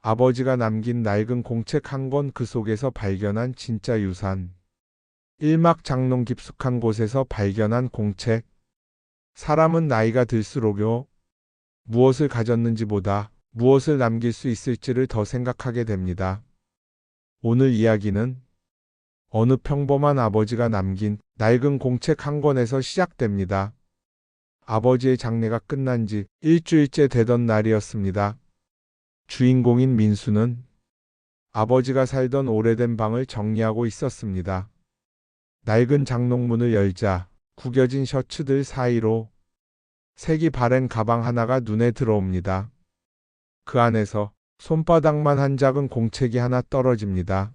아버지가 남긴 낡은 공책 한 권 그 속에서 발견한 진짜 유산. 일막장롱 깊숙한 곳에서 발견한 공책. 사람은 나이가 들수록요, 무엇을 가졌는지보다 무엇을 남길 수 있을지를 더 생각하게 됩니다. 오늘 이야기는 어느 평범한 아버지가 남긴 낡은 공책 한 권에서 시작됩니다. 아버지의 장례가 끝난 지 일주일째 되던 날이었습니다. 주인공인 민수는 아버지가 살던 오래된 방을 정리하고 있었습니다. 낡은 장롱문을 열자 구겨진 셔츠들 사이로 색이 바랜 가방 하나가 눈에 들어옵니다. 그 안에서 손바닥만 한 작은 공책이 하나 떨어집니다.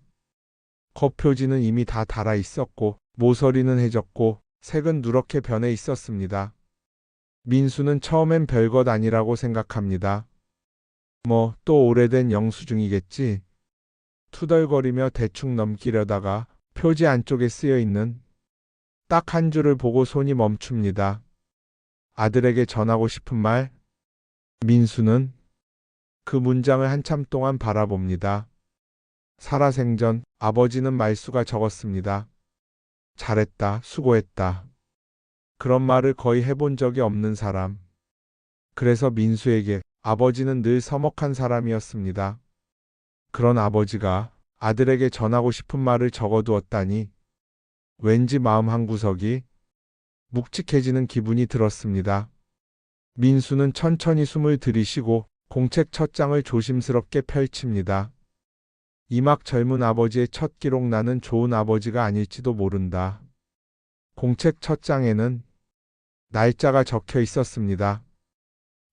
겉표지는 이미 다 닳아 있었고 모서리는 해졌고 색은 누렇게 변해 있었습니다. 민수는 처음엔 별것 아니라고 생각합니다. 뭐 또 오래된 영수증이겠지. 투덜거리며 대충 넘기려다가 표지 안쪽에 쓰여 있는 딱 한 줄을 보고 손이 멈춥니다. 아들에게 전하고 싶은 말. 민수는 그 문장을 한참 동안 바라봅니다. 살아생전 아버지는 말수가 적었습니다. 잘했다, 수고했다. 그런 말을 거의 해본 적이 없는 사람. 그래서 민수에게 아버지는 늘 서먹한 사람이었습니다. 그런 아버지가 아들에게 전하고 싶은 말을 적어두었다니 왠지 마음 한구석이 묵직해지는 기분이 들었습니다. 민수는 천천히 숨을 들이쉬고 공책 첫 장을 조심스럽게 펼칩니다. 이막 젊은 아버지의 첫 기록. 나는 좋은 아버지가 아닐지도 모른다. 공책 첫 장에는 날짜가 적혀 있었습니다.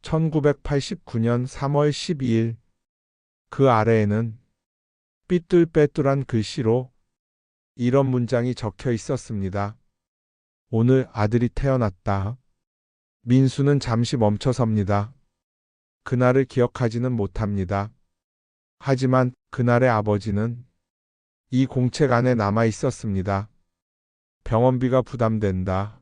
1989년 3월 12일. 그 아래에는 삐뚤빼뚤한 글씨로 이런 문장이 적혀 있었습니다. 오늘 아들이 태어났다. 민수는 잠시 멈춰섭니다. 그날을 기억하지는 못합니다. 하지만 그날의 아버지는 이 공책 안에 남아 있었습니다. 병원비가 부담된다.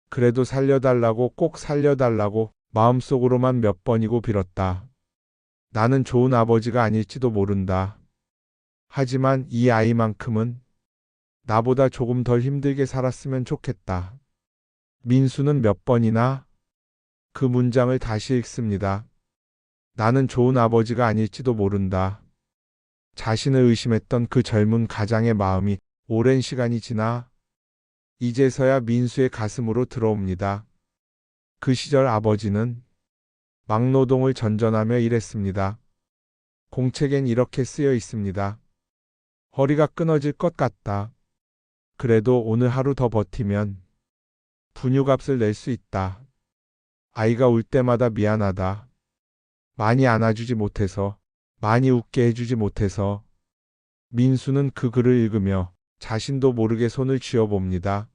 그래도 살려달라고, 꼭 살려달라고 마음속으로만 몇 번이고 빌었다. 나는 좋은 아버지가 아닐지도 모른다. 하지만 이 아이만큼은 나보다 조금 덜 힘들게 살았으면 좋겠다. 민수는 몇 번이나 그 문장을 다시 읽습니다. 나는 좋은 아버지가 아닐지도 모른다. 자신을 의심했던 그 젊은 가장의 마음이 오랜 시간이 지나 이제서야 민수의 가슴으로 들어옵니다. 그 시절 아버지는 막노동을 전전하며 일했습니다. 공책엔 이렇게 쓰여 있습니다. 허리가 끊어질 것 같다. 그래도 오늘 하루 더 버티면 분유값을 낼 수 있다. 아이가 울 때마다 미안하다. 많이 안아주지 못해서, 많이 웃게 해주지 못해서. 민수는 그 글을 읽으며 자신도 모르게 손을 쥐어봅니다.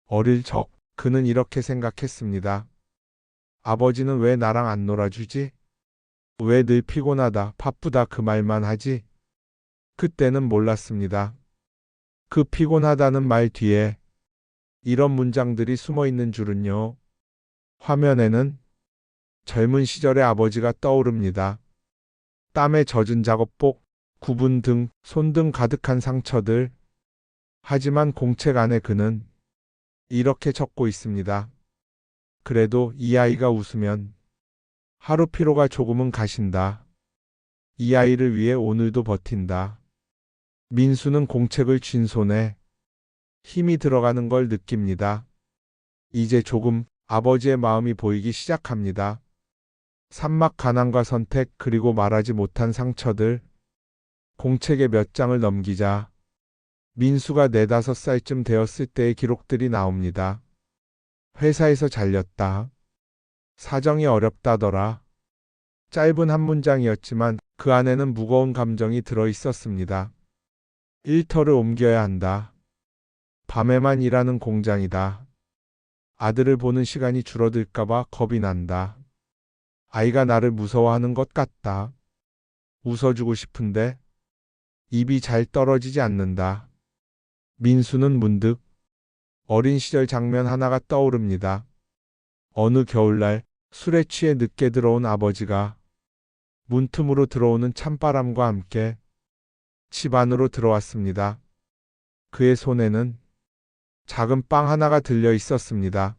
어릴 적 그는 이렇게 생각했습니다. 아버지는 왜 나랑 안 놀아주지? 왜 늘 피곤하다, 바쁘다 그 말만 하지? 그때는 몰랐습니다. 그 피곤하다는 말 뒤에 이런 문장들이 숨어 있는 줄은요. 화면에는 젊은 시절의 아버지가 떠오릅니다. 땀에 젖은 작업복, 구분 등, 손 등 가득한 상처들. 하지만 공책 안에 그는 이렇게 적고 있습니다. 그래도 이 아이가 웃으면 하루 피로가 조금은 가신다. 이 아이를 위해 오늘도 버틴다. 민수는 공책을 쥔 손에 힘이 들어가는 걸 느낍니다. 이제 조금 아버지의 마음이 보이기 시작합니다. 산막 가난과 선택, 그리고 말하지 못한 상처들. 공책의 몇 장을 넘기자 민수가 4~5살쯤 되었을 때의 기록들이 나옵니다. 회사에서 잘렸다. 사정이 어렵다더라. 짧은 한 문장이었지만 그 안에는 무거운 감정이 들어 있었습니다. 일터를 옮겨야 한다. 밤에만 일하는 공장이다. 아들을 보는 시간이 줄어들까봐 겁이 난다. 아이가 나를 무서워하는 것 같다. 웃어주고 싶은데 입이 잘 떨어지지 않는다. 민수는 문득 어린 시절 장면 하나가 떠오릅니다. 어느 겨울날 술에 취해 늦게 들어온 아버지가 문틈으로 들어오는 찬바람과 함께 집 안으로 들어왔습니다. 그의 손에는 작은 빵 하나가 들려 있었습니다.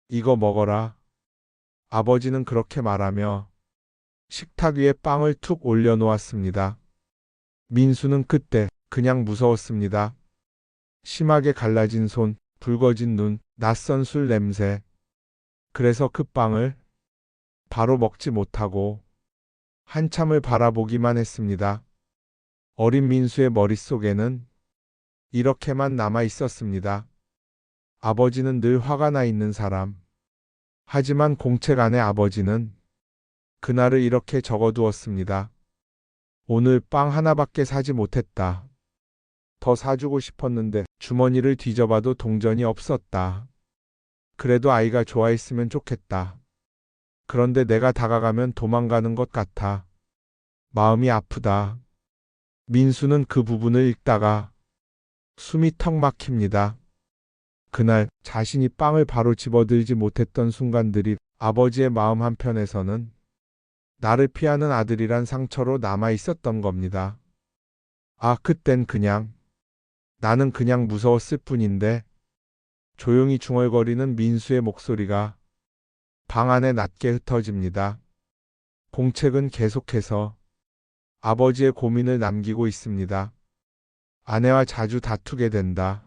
이거 먹어라. 아버지는 그렇게 말하며 식탁 위에 빵을 툭 올려놓았습니다. 민수는 그때 그냥 무서웠습니다. 심하게 갈라진 손, 붉어진 눈, 낯선 술 냄새. 그래서 그 빵을 바로 먹지 못하고 한참을 바라보기만 했습니다. 어린 민수의 머릿속에는 이렇게만 남아 있었습니다. 아버지는 늘 화가 나 있는 사람. 하지만 공책 안에 아버지는 그날을 이렇게 적어두었습니다. 오늘 빵 하나밖에 사지 못했다. 더 사주고 싶었는데 주머니를 뒤져봐도 동전이 없었다. 그래도 아이가 좋아했으면 좋겠다. 그런데 내가 다가가면 도망가는 것 같아. 마음이 아프다. 민수는 그 부분을 읽다가 숨이 턱 막힙니다. 그날 자신이 빵을 바로 집어들지 못했던 순간들이 아버지의 마음 한편에서는 나를 피하는 아들이란 상처로 남아 있었던 겁니다. 아, 그땐 나는 그냥 무서웠을 뿐인데 조용히 중얼거리는 민수의 목소리가 방 안에 낮게 흩어집니다. 공책은 계속해서 아버지의 고민을 남기고 있습니다. 아내와 자주 다투게 된다.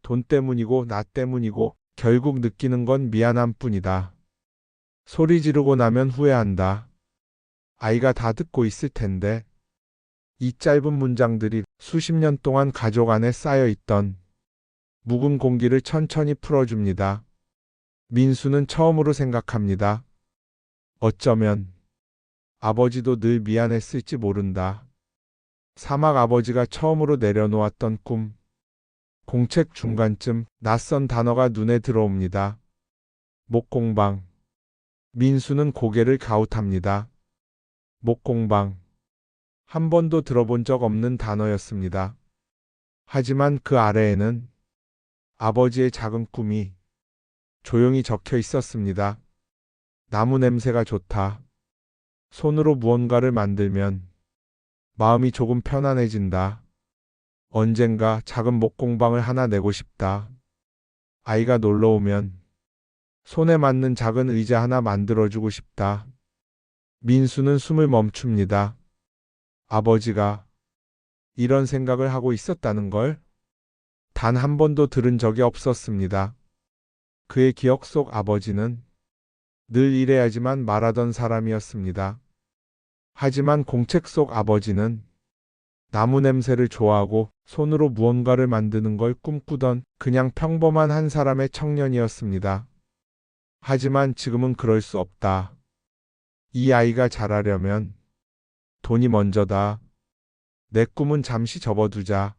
돈 때문이고 나 때문이고 결국 느끼는 건 미안함 뿐이다. 소리 지르고 나면 후회한다. 아이가 다 듣고 있을 텐데. 이 짧은 문장들이 수십 년 동안 가족 안에 쌓여 있던 묵은 공기를 천천히 풀어줍니다. 민수는 처음으로 생각합니다. 어쩌면 아버지도 늘 미안했을지 모른다. 사막 아버지가 처음으로 내려놓았던 꿈. 공책 중간쯤 낯선 단어가 눈에 들어옵니다. 목공방. 민수는 고개를 갸웃합니다. 목공방. 한 번도 들어본 적 없는 단어였습니다. 하지만 그 아래에는 아버지의 작은 꿈이 조용히 적혀 있었습니다. 나무 냄새가 좋다. 손으로 무언가를 만들면 마음이 조금 편안해진다. 언젠가 작은 목공방을 하나 내고 싶다. 아이가 놀러 오면 손에 맞는 작은 의자 하나 만들어주고 싶다. 민수는 숨을 멈춥니다. 아버지가 이런 생각을 하고 있었다는 걸 단 한 번도 들은 적이 없었습니다. 그의 기억 속 아버지는 늘 이래야지만 말하던 사람이었습니다. 하지만 공책 속 아버지는 나무 냄새를 좋아하고 손으로 무언가를 만드는 걸 꿈꾸던 그냥 평범한 한 사람의 청년이었습니다. 하지만 지금은 그럴 수 없다. 이 아이가 자라려면 돈이 먼저다. 내 꿈은 잠시 접어두자.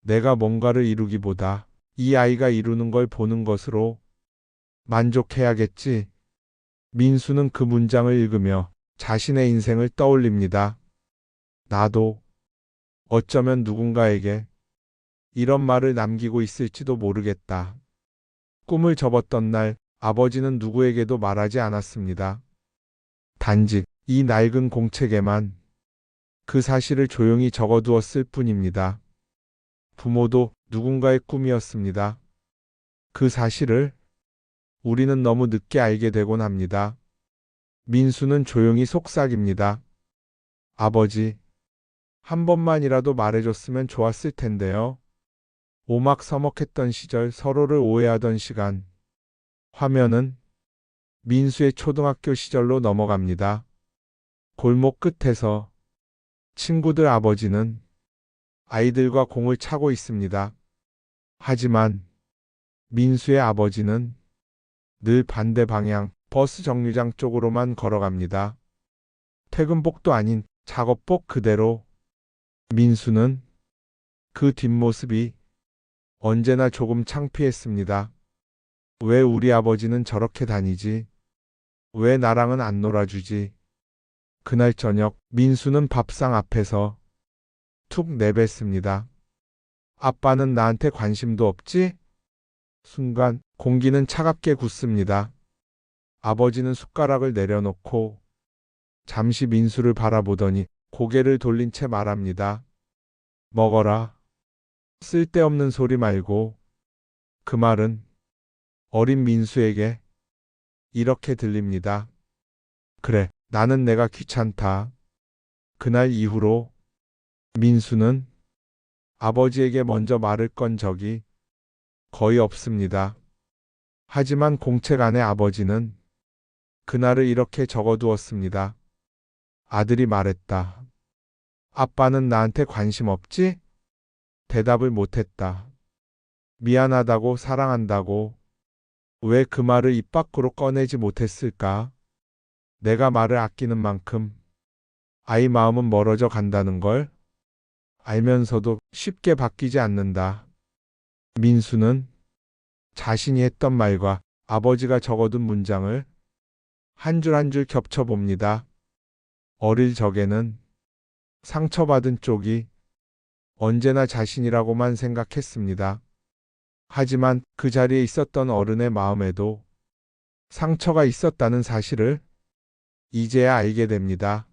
내가 뭔가를 이루기보다 이 아이가 이루는 걸 보는 것으로 만족해야겠지. 민수는 그 문장을 읽으며 자신의 인생을 떠올립니다. 나도 어쩌면 누군가에게 이런 말을 남기고 있을지도 모르겠다. 꿈을 접었던 날 아버지는 누구에게도 말하지 않았습니다. 단지 이 낡은 공책에만 그 사실을 조용히 적어두었을 뿐입니다. 부모도 누군가의 꿈이었습니다. 그 사실을 우리는 너무 늦게 알게 되곤 합니다. 민수는 조용히 속삭입니다. 아버지, 한 번만이라도 말해줬으면 좋았을 텐데요. 오막서먹했던 시절, 서로를 오해하던 시간. 화면은 민수의 초등학교 시절로 넘어갑니다. 골목 끝에서 친구들 아버지는 아이들과 공을 차고 있습니다. 하지만 민수의 아버지는 늘 반대 방향, 버스 정류장 쪽으로만 걸어갑니다. 퇴근복도 아닌 작업복 그대로. 민수는 그 뒷모습이 언제나 조금 창피했습니다. 왜 우리 아버지는 저렇게 다니지? 왜 나랑은 안 놀아주지? 그날 저녁 민수는 밥상 앞에서 툭 내뱉습니다. 아빠는 나한테 관심도 없지? 순간 공기는 차갑게 굳습니다. 아버지는 숟가락을 내려놓고 잠시 민수를 바라보더니 고개를 돌린 채 말합니다. 먹어라. 쓸데없는 소리 말고. 그 말은 어린 민수에게 이렇게 들립니다. 그래, 나는 내가 귀찮다. 그날 이후로 민수는 아버지에게 먼저 말을 건 적이 거의 없습니다. 하지만 공책 안에 아버지는 그날을 이렇게 적어두었습니다. 아들이 말했다. 아빠는 나한테 관심 없지? 대답을 못했다. 미안하다고 사랑한다고 왜 그 말을 입 밖으로 꺼내지 못했을까? 내가 말을 아끼는 만큼 아이 마음은 멀어져 간다는 걸 알면서도 쉽게 바뀌지 않는다. 민수는 자신이 했던 말과 아버지가 적어둔 문장을 한 줄 한 줄 겹쳐봅니다. 어릴 적에는 상처받은 쪽이 언제나 자신이라고만 생각했습니다. 하지만 그 자리에 있었던 어른의 마음에도 상처가 있었다는 사실을 이제야 알게 됩니다.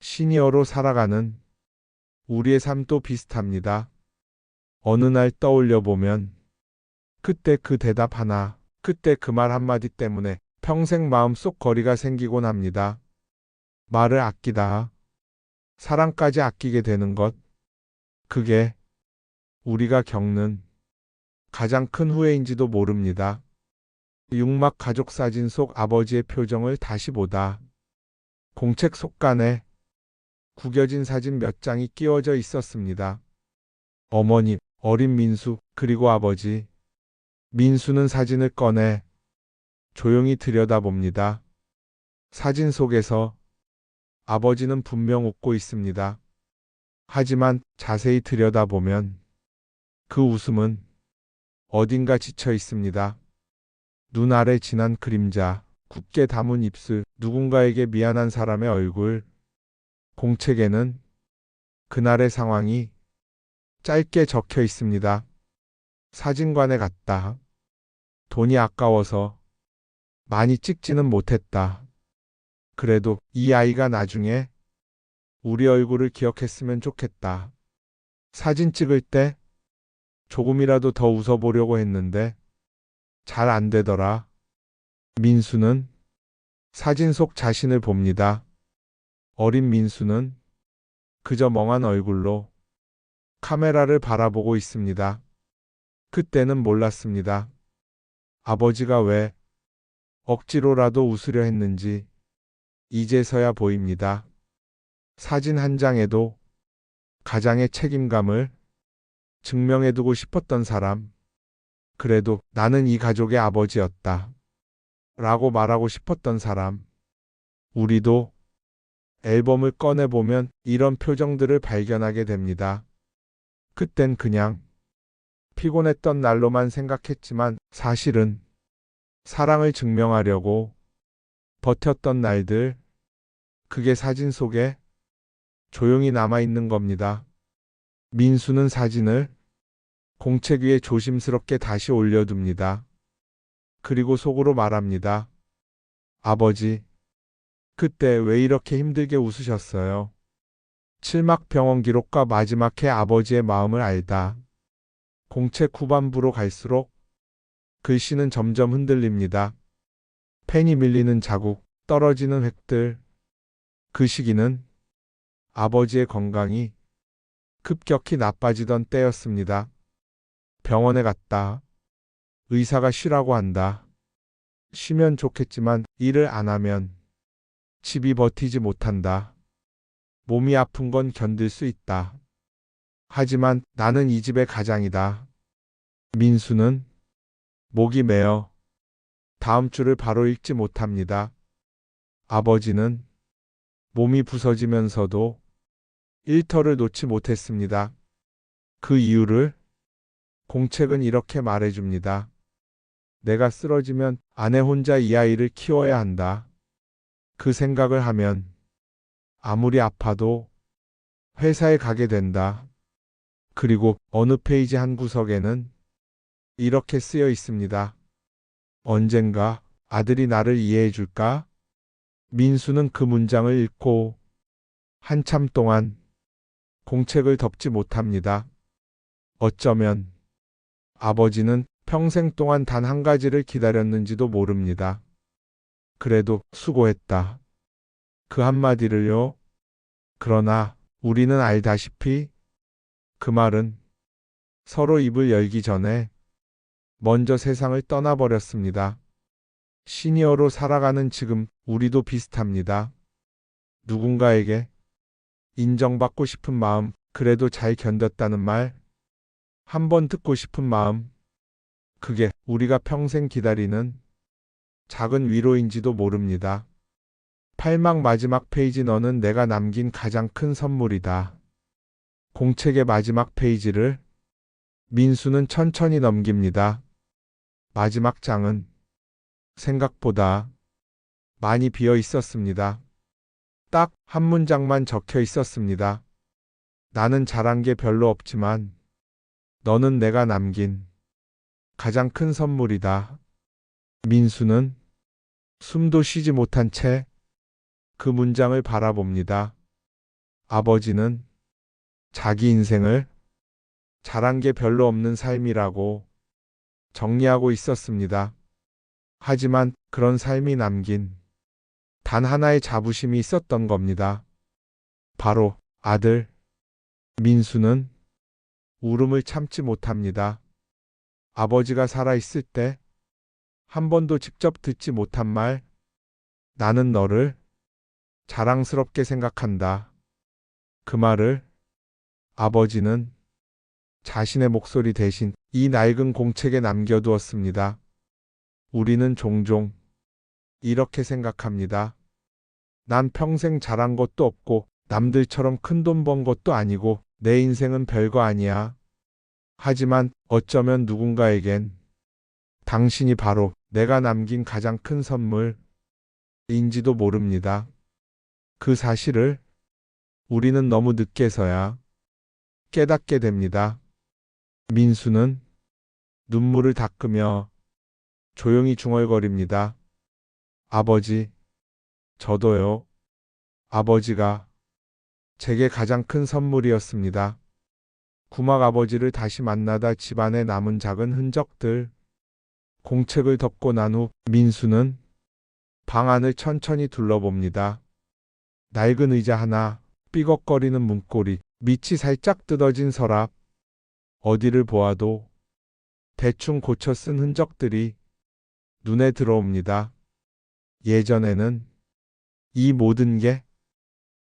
시니어로 살아가는 우리의 삶도 비슷합니다. 어느 날 떠올려 보면 그때 그 대답 하나, 그때 그 말 한마디 때문에 평생 마음속 거리가 생기곤 합니다. 말을 아끼다, 사랑까지 아끼게 되는 것, 그게 우리가 겪는 가장 큰 후회인지도 모릅니다. 육막 가족 사진 속 아버지의 표정을 다시 보다. 공책 속간에 구겨진 사진 몇 장이 끼워져 있었습니다. 어머니, 어린 민수, 그리고 아버지. 민수는 사진을 꺼내 조용히 들여다봅니다. 사진 속에서 아버지는 분명 웃고 있습니다. 하지만 자세히 들여다보면 그 웃음은 어딘가 지쳐 있습니다. 눈 아래 진한 그림자, 굳게 담은 입술, 누군가에게 미안한 사람의 얼굴. 공책에는 그날의 상황이 짧게 적혀 있습니다. 사진관에 갔다. 돈이 아까워서 많이 찍지는 못했다. 그래도 이 아이가 나중에 우리 얼굴을 기억했으면 좋겠다. 사진 찍을 때 조금이라도 더 웃어보려고 했는데 잘 안 되더라. 민수는 사진 속 자신을 봅니다. 어린 민수는 그저 멍한 얼굴로 카메라를 바라보고 있습니다. 그때는 몰랐습니다. 아버지가 왜 억지로라도 웃으려 했는지 이제서야 보입니다. 사진 한 장에도 가장의 책임감을 증명해두고 싶었던 사람, 그래도 나는 이 가족의 아버지였다 라고 말하고 싶었던 사람. 우리도 앨범을 꺼내보면 이런 표정들을 발견하게 됩니다. 그땐 그냥 피곤했던 날로만 생각했지만 사실은 사랑을 증명하려고 버텼던 날들, 그게 사진 속에 조용히 남아있는 겁니다. 민수는 사진을 공책 위에 조심스럽게 다시 올려둡니다. 그리고 속으로 말합니다. 아버지, 그때 왜 이렇게 힘들게 웃으셨어요? 7막 병원 기록과 마지막 해 아버지의 마음을 알다. 공책 후반부로 갈수록 글씨는 점점 흔들립니다. 펜이 밀리는 자국, 떨어지는 획들. 그 시기는 아버지의 건강이 급격히 나빠지던 때였습니다. 병원에 갔다. 의사가 쉬라고 한다. 쉬면 좋겠지만 일을 안 하면 집이 버티지 못한다. 몸이 아픈 건 견딜 수 있다. 하지만 나는 이 집의 가장이다. 민수는 목이 메어 다음 주를 바로 읽지 못합니다. 아버지는 몸이 부서지면서도 일터를 놓지 못했습니다. 그 이유를 공책은 이렇게 말해줍니다. 내가 쓰러지면 아내 혼자 이 아이를 키워야 한다. 그 생각을 하면 아무리 아파도 회사에 가게 된다. 그리고 어느 페이지 한 구석에는 이렇게 쓰여 있습니다. 언젠가 아들이 나를 이해해 줄까? 민수는 그 문장을 읽고 한참 동안 공책을 덮지 못합니다. 어쩌면 아버지는 평생 동안 단 한 가지를 기다렸는지도 모릅니다. 그래도 수고했다. 그 한마디를요. 그러나 우리는 알다시피 그 말은 서로 입을 열기 전에 먼저 세상을 떠나버렸습니다. 시니어로 살아가는 지금 우리도 비슷합니다. 누군가에게 인정받고 싶은 마음, 그래도 잘 견뎠다는 말, 한 번 듣고 싶은 마음, 그게 우리가 평생 기다리는 작은 위로인지도 모릅니다. 팔막 마지막 페이지 너는 내가 남긴 가장 큰 선물이다. 공책의 마지막 페이지를 민수는 천천히 넘깁니다. 마지막 장은 생각보다 많이 비어 있었습니다. 딱 한 문장만 적혀 있었습니다. 나는 잘한 게 별로 없지만 너는 내가 남긴 가장 큰 선물이다. 민수는 숨도 쉬지 못한 채 그 문장을 바라봅니다. 아버지는 자기 인생을 잘한 게 별로 없는 삶이라고 정리하고 있었습니다. 하지만 그런 삶이 남긴 단 하나의 자부심이 있었던 겁니다. 바로 아들. 민수는 울음을 참지 못합니다. 아버지가 살아있을 때 한 번도 직접 듣지 못한 말, 나는 너를 자랑스럽게 생각한다. 그 말을 아버지는 자신의 목소리 대신 이 낡은 공책에 남겨두었습니다. 우리는 종종 이렇게 생각합니다. 난 평생 잘한 것도 없고 남들처럼 큰 돈 번 것도 아니고 내 인생은 별거 아니야. 하지만 어쩌면 누군가에겐 당신이 바로 내가 남긴 가장 큰 선물인지도 모릅니다. 그 사실을 우리는 너무 늦게서야 깨닫게 됩니다. 민수는 눈물을 닦으며 조용히 중얼거립니다. 아버지, 저도요. 아버지가 제게 가장 큰 선물이었습니다. 구막 아버지를 다시 만나다 집안에 남은 작은 흔적들, 공책을 덮고 난 후 민수는 방 안을 천천히 둘러봅니다. 낡은 의자 하나, 삐걱거리는 문고리, 밑이 살짝 뜯어진 서랍, 어디를 보아도 대충 고쳐 쓴 흔적들이 눈에 들어옵니다. 예전에는 이 모든 게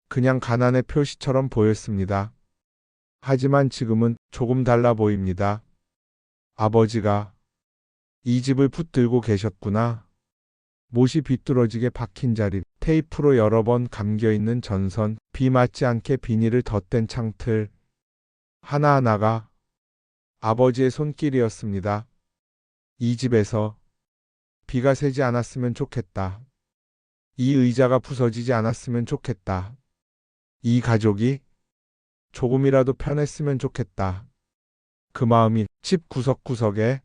그냥 가난의 표시처럼 보였습니다. 하지만 지금은 조금 달라 보입니다. 아버지가 이 집을 붙들고 계셨구나. 못이 비뚤어지게 박힌 자리, 테이프로 여러 번 감겨있는 전선, 비 맞지 않게 비닐을 덧댄 창틀. 하나하나가 아버지의 손길이었습니다. 이 집에서 비가 새지 않았으면 좋겠다. 이 의자가 부서지지 않았으면 좋겠다. 이 가족이 조금이라도 편했으면 좋겠다. 그 마음이 집 구석구석에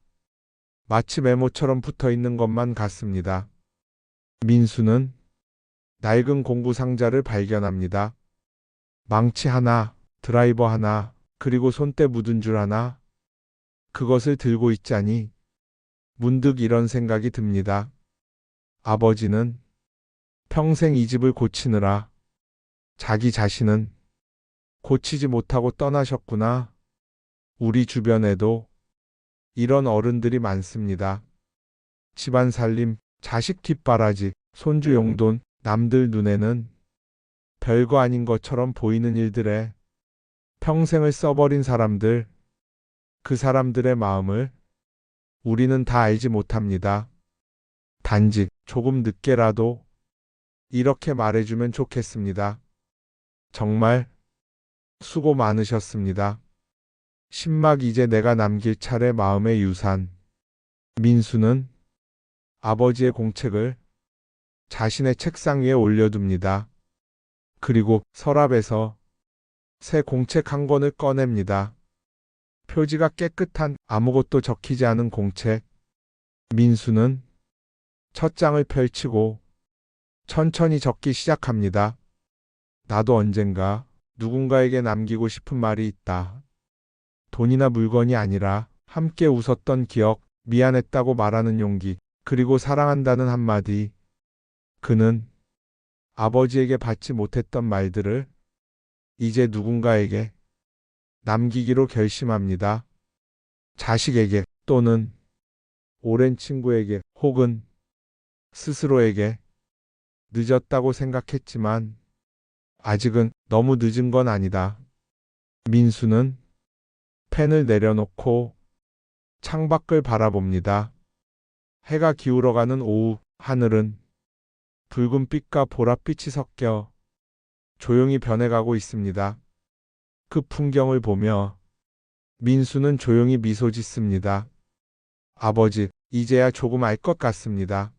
마치 메모처럼 붙어 있는 것만 같습니다. 민수는 낡은 공구 상자를 발견합니다. 망치 하나, 드라이버 하나, 그리고 손때 묻은 줄 하나. 그것을 들고 있자니 문득 이런 생각이 듭니다. 아버지는 평생 이 집을 고치느라 자기 자신은 고치지 못하고 떠나셨구나. 우리 주변에도 이런 어른들이 많습니다. 집안 살림, 자식 뒷바라지, 손주 용돈, 남들 눈에는 별거 아닌 것처럼 보이는 일들에 평생을 써버린 사람들, 그 사람들의 마음을 우리는 다 알지 못합니다. 단지 조금 늦게라도 이렇게 말해주면 좋겠습니다. 정말 수고 많으셨습니다. 신막 이제 내가 남길 차례 마음의 유산. 민수는 아버지의 공책을 자신의 책상 위에 올려둡니다. 그리고 서랍에서 새 공책 한 권을 꺼냅니다. 표지가 깨끗한 아무것도 적히지 않은 공책. 민수는 첫 장을 펼치고 천천히 적기 시작합니다. 나도 언젠가 누군가에게 남기고 싶은 말이 있다. 돈이나 물건이 아니라 함께 웃었던 기억, 미안했다고 말하는 용기, 그리고 사랑한다는 한마디. 그는 아버지에게 받지 못했던 말들을 이제 누군가에게 남기기로 결심합니다. 자식에게 또는 오랜 친구에게 혹은 스스로에게. 늦었다고 생각했지만 아직은 너무 늦은 건 아니다. 민수는 펜을 내려놓고 창밖을 바라봅니다. 해가 기울어가는 오후, 하늘은 붉은빛과 보랏빛이 섞여 조용히 변해가고 있습니다. 그 풍경을 보며 민수는 조용히 미소 짓습니다. 아버지, 이제야 조금 알 것 같습니다.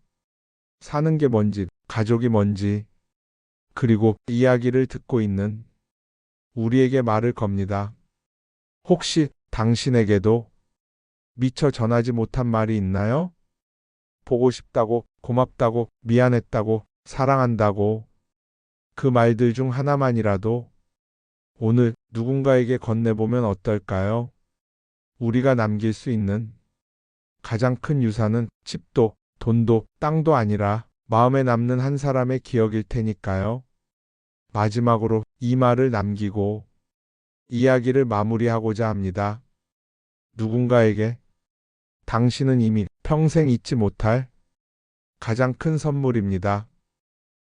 사는 게 뭔지, 가족이 뭔지, 그리고 이야기를 듣고 있는 우리에게 말을 겁니다. 혹시 당신에게도 미처 전하지 못한 말이 있나요? 보고 싶다고, 고맙다고, 미안했다고, 사랑한다고. 그 말들 중 하나만이라도 오늘 누군가에게 건네보면 어떨까요? 우리가 남길 수 있는 가장 큰 유산은 집도, 돈도, 땅도 아니라 마음에 남는 한 사람의 기억일 테니까요. 마지막으로 이 말을 남기고 이야기를 마무리하고자 합니다. 누군가에게 당신은 이미 평생 잊지 못할 가장 큰 선물입니다.